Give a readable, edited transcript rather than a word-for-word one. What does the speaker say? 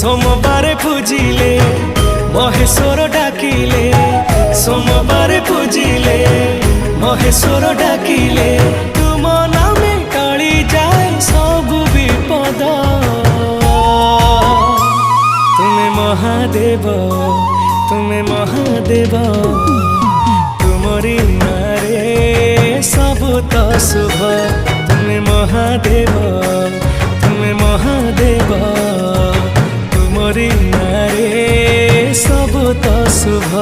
सोमवार पूजिले महेश्वर डाकिले, सोमवार पूजिले महेश्वर डाकिले, तुम नामे टली जाए सबु विपद। तुम्हें महादेव, तुम्हें महादेव, तुमरी नारे सबु तो शुभ। तुम्हें महादेव, तुम्हें महादेव, तुमरी नारे सबु तो शुभ।